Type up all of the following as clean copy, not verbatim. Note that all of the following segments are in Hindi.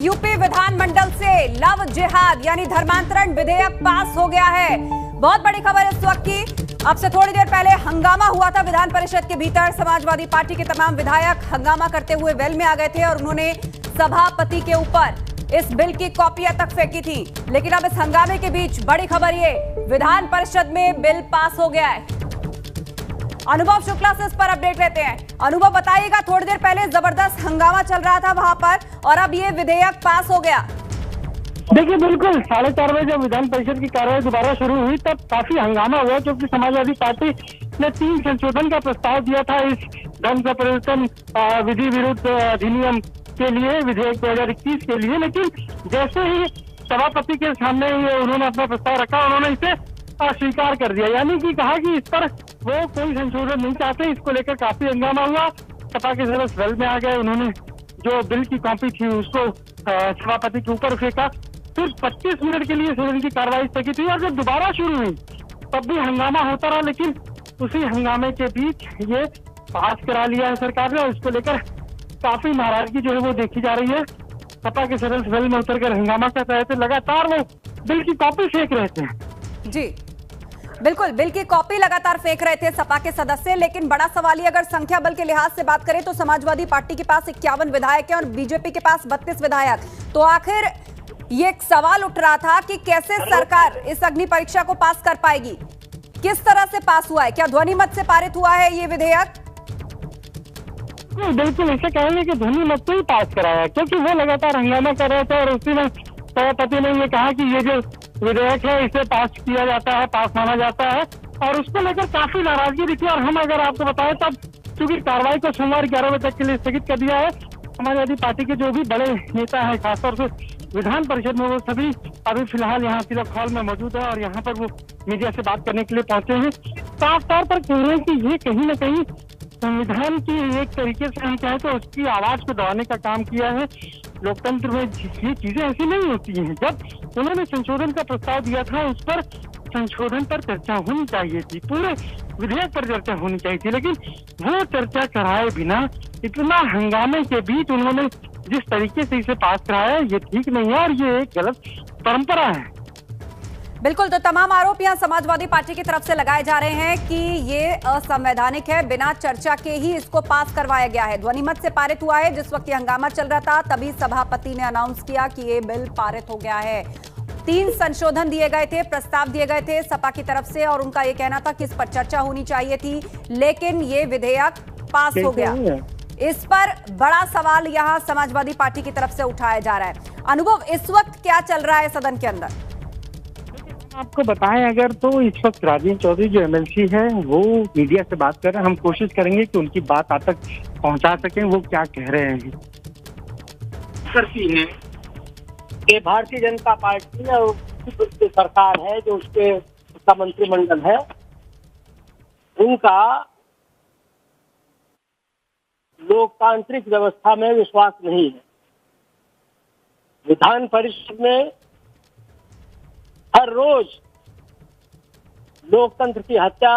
यूपी विधानमंडल से लव जिहाद यानी धर्मांतरण विधेयक पास हो गया है। बहुत बड़ी खबर इस वक्त की। अब से थोड़ी देर पहले हंगामा हुआ था विधान परिषद के भीतर। समाजवादी पार्टी के तमाम विधायक हंगामा करते हुए वेल में आ गए थे और उन्होंने सभापति के ऊपर इस बिल की कॉपियां तक फेंकी थी। लेकिन अब इस हंगामे के बीच बड़ी खबर ये, विधान परिषद में बिल पास हो गया है। अनुभव शुक्ला से इस पर अपडेट लेते हैं। अनुभव, बताइएगा, थोड़ी देर पहले जबरदस्त हंगामा चल रहा था वहां पर और अब ये विधेयक पास हो गया। देखिए, बिल्कुल 4:30 बजे जब विधान परिषद की कार्यवाही दोबारा शुरू हुई तब काफी हंगामा हुआ, क्योंकि समाजवादी पार्टी ने 3 संशोधन का प्रस्ताव दिया था इस धर्म का परिवर्तन विधि विरुद्ध अधिनियम के लिए, विधेयक 2021 के लिए। लेकिन जैसे ही सभापति के सामने उन्होंने अपना प्रस्ताव रखा, उन्होंने इसे अस्वीकार कर दिया, यानी कि कहा कि इस पर वो कोई संशोधन नहीं चाहते। इसको लेकर काफी हंगामा हुआ। सपा के सदस्य वेल में आ गए। उन्होंने जो बिल की कॉपी थी उसको सभापति के ऊपर फेंका। फिर 25 मिनट के लिए सदन की कार्रवाई स्थगित हुई और जब दोबारा शुरू हुई तब भी हंगामा होता रहा। लेकिन उसी हंगामे के बीच ये पास करा लिया है सरकार ने और इसको लेकर काफी नाराजगी जो है वो देखी जा रही है। सपा के सदस्य वेल में उतरकर हंगामा कर रहे थे, लगातार वो बिल की कॉपी फेंक रहे थे। जी बिल्कुल, बिल की कॉपी लगातार फेंक रहे थे सपा के सदस्य। लेकिन बड़ा सवाल, अगर संख्या बल के लिहाज से बात करें तो समाजवादी पार्टी के पास 51 विधायक हैं और बीजेपी के पास 32 विधायक। तो आखिर ये एक सवाल उठ रहा था कि कैसे सरकार इस अग्नि परीक्षा को पास कर पाएगी, किस तरह से पास हुआ है, क्या ध्वनि मत से पारित हुआ है ये विधेयक? बिल्कुल, इसे कहेंगे कि ध्वनि मत से ही पास कराया, क्योंकि वो लगातार हंगामा कर रहे थे और उसी में सभापति ने ये कहा कि ये जो विधेयक है इसे पास किया जाता है, पास माना जाता है, और उसको लेकर काफी नाराजगी दिखी। और हम अगर आपको बताएं तब क्योंकि कार्रवाई को सोमवार 11 बजे तक के लिए स्थगित कर दिया है, समाजवादी पार्टी के जो भी बड़े नेता हैं खासतौर से विधान परिषद में, वो सभी अभी फिलहाल यहाँ तिलक हॉल में मौजूद है और यहाँ पर वो मीडिया से बात करने के लिए पहुंचे हैं। साफ तौर पर कह रहे हैं कि ये कहीं न कहीं संविधान की एक तरीके से हम चाहें तो उसकी आवाज को दबाने का काम किया है। लोकतंत्र में ये चीजें ऐसी नहीं होती हैं। जब उन्होंने संशोधन का प्रस्ताव दिया था उस पर संशोधन पर चर्चा होनी चाहिए थी, पूरे विधेयक पर चर्चा होनी चाहिए थी, लेकिन वो चर्चा कराए बिना इतना हंगामे के बीच उन्होंने जिस तरीके से इसे पास कराया, ये ठीक नहीं है और ये एक गलत परंपरा है। बिल्कुल, तो तमाम आरोप यहाँ समाजवादी पार्टी की तरफ से लगाए जा रहे हैं कि ये असंवैधानिक है, बिना चर्चा के ही इसको पास करवाया गया है। ध्वनिमत से पारित हुआ है। जिस वक्त ये हंगामा चल रहा था तभी सभापति ने अनाउंस किया कि ये बिल पारित हो गया है। 3 संशोधन दिए गए थे, प्रस्ताव दिए गए थे सपा की तरफ से और उनका ये कहना था कि इस पर चर्चा होनी चाहिए थी, लेकिन ये विधेयक पास हो गया। इस पर बड़ा सवाल यहाँ समाजवादी पार्टी की तरफ से उठाया जा रहा है। अनुभव, इस वक्त क्या चल रहा है सदन के अंदर? आपको बताएं अगर तो इस वक्त राजेंद्र चौधरी जो एमएलसी है वो मीडिया से बात कर रहे हैं। हम कोशिश करेंगे कि उनकी बात आप तक पहुंचा सकें, वो क्या कह रहे हैं। करती है कि भारतीय जनता पार्टी और उसकी सरकार है, जो उसका मंत्रिमंडल है, उनका लोकतांत्रिक व्यवस्था में विश्वास नहीं है। विधान परिषद में हर रोज लोकतंत्र की हत्या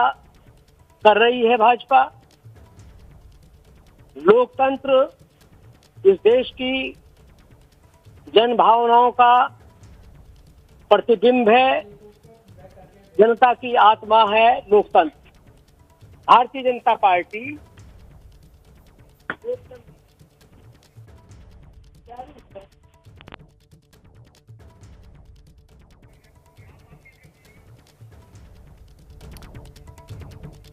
कर रही है भाजपा। लोकतंत्र इस देश की जन भावनाओं का प्रतिबिंब है, जनता की आत्मा है लोकतंत्र। भारतीय जनता पार्टी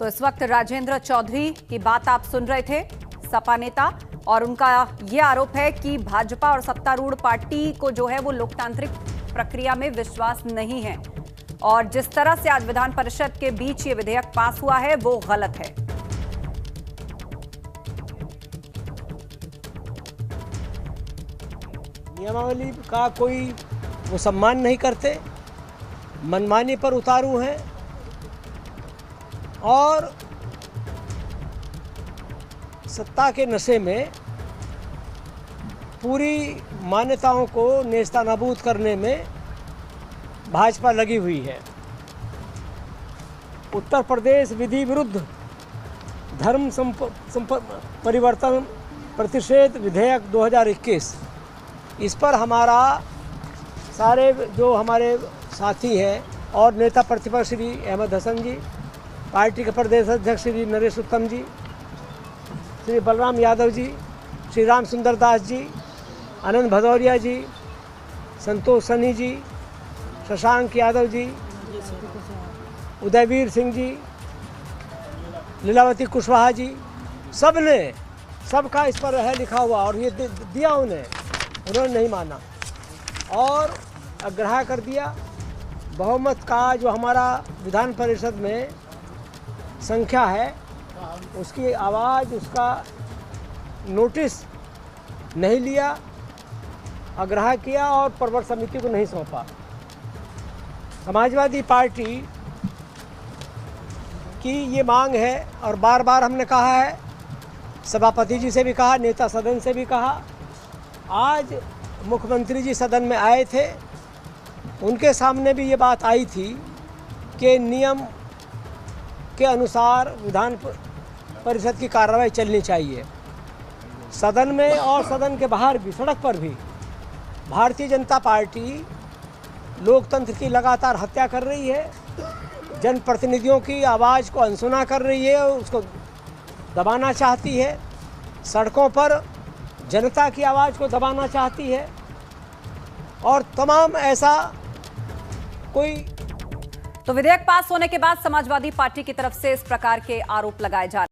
तो इस वक्त राजेंद्र चौधरी की बात आप सुन रहे थे, सपा नेता, और उनका यह आरोप है कि भाजपा और सत्तारूढ़ पार्टी को जो है वो लोकतांत्रिक प्रक्रिया में विश्वास नहीं है और जिस तरह से आज विधान परिषद के बीच ये विधेयक पास हुआ है वो गलत है। नियमावली का कोई वो सम्मान नहीं करते, मनमानी पर उतारू हैं और सत्ता के नशे में पूरी मान्यताओं को नेस्तनाबूद करने में भाजपा लगी हुई है। उत्तर प्रदेश विधि विरुद्ध धर्म परिवर्तन प्रतिषेध विधेयक 2021 इस पर हमारा सारे जो हमारे साथी हैं और नेता प्रतिपक्ष श्री अहमद हसन जी, पार्टी के प्रदेश अध्यक्ष श्री नरेश उत्तम जी, श्री बलराम यादव जी, श्री राम सुंदर दास जी, आनंद भदौरिया जी, संतोष सनी जी, शशांक यादव जी, उदयवीर सिंह जी, लीलावती कुशवाहा जी, सबका इस पर है लिखा हुआ और ये दिया उन्होंने नहीं माना और अग्राह्य कर दिया। बहुमत का जो हमारा विधान परिषद में संख्या है उसकी आवाज़, उसका नोटिस नहीं लिया, अग्राह्य किया और प्रवर समिति को नहीं सौंपा। समाजवादी पार्टी की ये मांग है और बार बार हमने कहा है, सभापति जी से भी कहा, नेता सदन से भी कहा। आज मुख्यमंत्री जी सदन में आए थे, उनके सामने भी ये बात आई थी कि नियम के अनुसार विधान परिषद की कार्रवाई चलनी चाहिए। सदन में और सदन के बाहर भी, सड़क पर भी भारतीय जनता पार्टी लोकतंत्र की लगातार हत्या कर रही है, जनप्रतिनिधियों की आवाज़ को अनसुना कर रही है, उसको दबाना चाहती है, सड़कों पर जनता की आवाज़ को दबाना चाहती है और तमाम ऐसा कोई। तो विधेयक पास होने के बाद समाजवादी पार्टी की तरफ से इस प्रकार के आरोप लगाए जा रहे हैं।